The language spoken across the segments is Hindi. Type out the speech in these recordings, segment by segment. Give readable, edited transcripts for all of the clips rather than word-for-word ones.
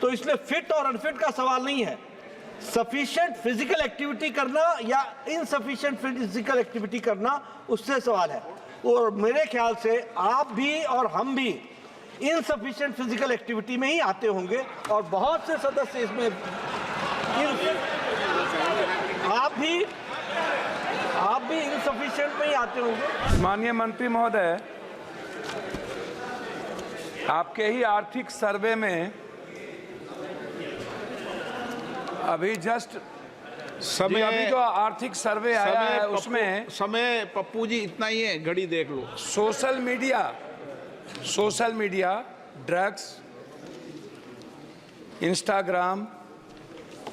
तो इसलिए फिट और अनफिट का सवाल नहीं है, सफिशिएंट फिजिकल एक्टिविटी करना या इनसफिशिएंट फिजिकल एक्टिविटी करना उससे सवाल है। और मेरे ख्याल से आप भी और हम भी इनसफिशिएंट फिजिकल एक्टिविटी में ही आते होंगे और बहुत से सदस्य इसमें आप भी इनसफिशिएंट में ही आते होंगे। माननीय मंत्री महोदय, आपके ही आर्थिक सर्वे में अभी जस्ट अभी जो आर्थिक सर्वे आया है उसमें समय पप्पू जी इतना ही है, घड़ी देख लो। सोशल मीडिया, ड्रग्स, इंस्टाग्राम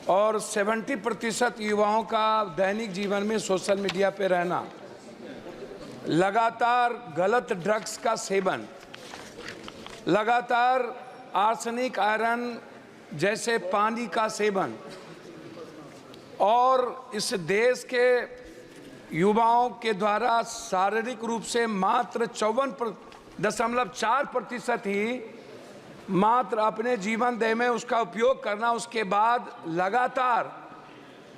और 70% युवाओं का दैनिक जीवन में सोशल मीडिया पे रहना, लगातार गलत ड्रग्स का सेवन, लगातार आर्सेनिक, आयरन जैसे पानी का सेवन और इस देश के युवाओं के द्वारा शारीरिक रूप से मात्र 54.4% ही मात्र अपने जीवन दय में उसका उपयोग करना, उसके बाद लगातार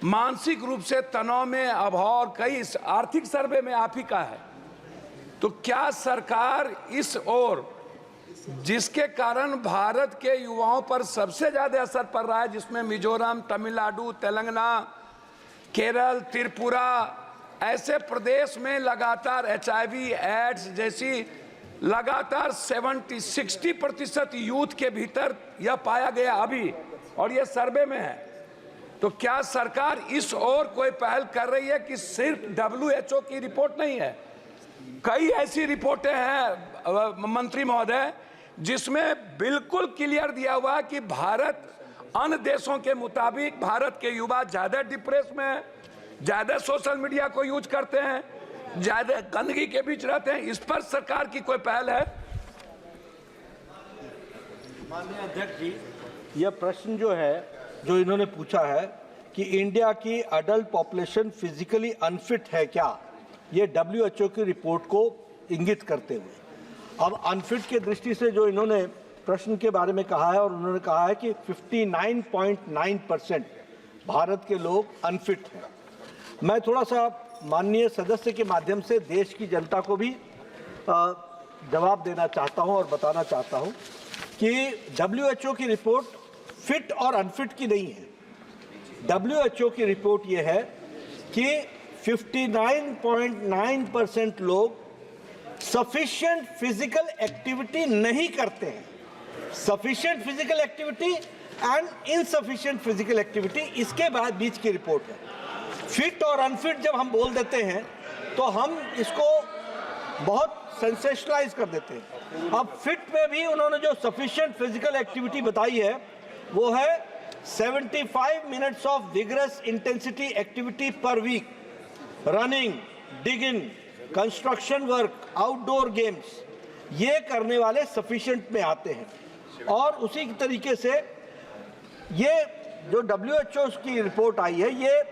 मानसिक रूप से तनाव में अभाव, कई आर्थिक सर्वे में आप ही का है। तो क्या सरकार इस ओर, जिसके कारण भारत के युवाओं पर सबसे ज्यादा असर पड़ रहा है, जिसमें मिजोरम, तमिलनाडु, तेलंगाना, केरल, त्रिपुरा ऐसे प्रदेश में लगातार HIV, एड्स जैसी लगातार 60% यूथ के भीतर यह पाया गया अभी, और यह सर्वे में है। तो क्या सरकार इस ओर कोई पहल कर रही है कि सिर्फ WHO की रिपोर्ट नहीं है, कई ऐसी रिपोर्टें हैं मंत्री महोदय जिसमें बिल्कुल क्लियर दिया हुआ है कि भारत अन्य देशों के मुताबिक भारत के युवा ज्यादा डिप्रेस में है, ज्यादा सोशल मीडिया को यूज करते हैं, ज्यादा गंदगी के बीच रहते हैं। इस पर सरकार की कोई पहल है? माननीय अध्यक्ष जी, यह प्रश्न जो है, जो इन्होंने पूछा है कि इंडिया की अडल्ट पॉपुलेशन फिजिकली अनफिट है क्या, ये WHO की रिपोर्ट को इंगित करते हुए। अब अनफिट के दृष्टि से जो इन्होंने प्रश्न के बारे में कहा है, और उन्होंने कहा है कि 59.9% भारत के लोग अनफिट हैं। मैं थोड़ा सा माननीय सदस्य के माध्यम से देश की जनता को भी जवाब देना चाहता हूं और बताना चाहता हूं कि WHO की रिपोर्ट फिट और अनफिट की नहीं है। WHO की रिपोर्ट ये है कि 59.9% लोग सफिशिएंट फिजिकल एक्टिविटी नहीं करते हैं। Sufficient physical activity and insufficient physical activity, इसके बाद बीच की रिपोर्ट है। फिट और अनफिट जब हम बोल देते हैं तो हम इसको बहुत सेंसेशनलाइज कर देते हैं। अब फिट में भी उन्होंने जो सफिशिएंट फिजिकल एक्टिविटी बताई है वो है 75 minutes of vigorous intensity activity per week, running, digging, construction work, outdoor games, ये करने वाले सफिशिएंट में आते हैं। और उसी तरीके से ये जो WHO की रिपोर्ट आई है, ये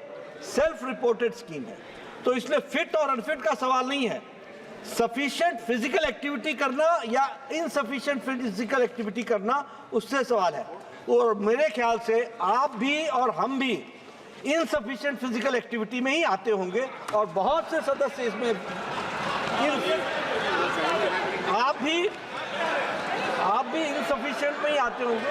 सेल्फ रिपोर्टेड स्कीम है। तो इसलिए फिट और अनफिट का सवाल नहीं है, सफिशिएंट फिजिकल एक्टिविटी करना या इनसफिशिएंट फिजिकल एक्टिविटी करना उससे सवाल है। और मेरे ख्याल से आप भी और हम भी इनसफिशिएंट फिजिकल एक्टिविटी में ही आते होंगे और बहुत से सदस्य इसमें आप भी इनसफिशिएंट में ही आते होंगे।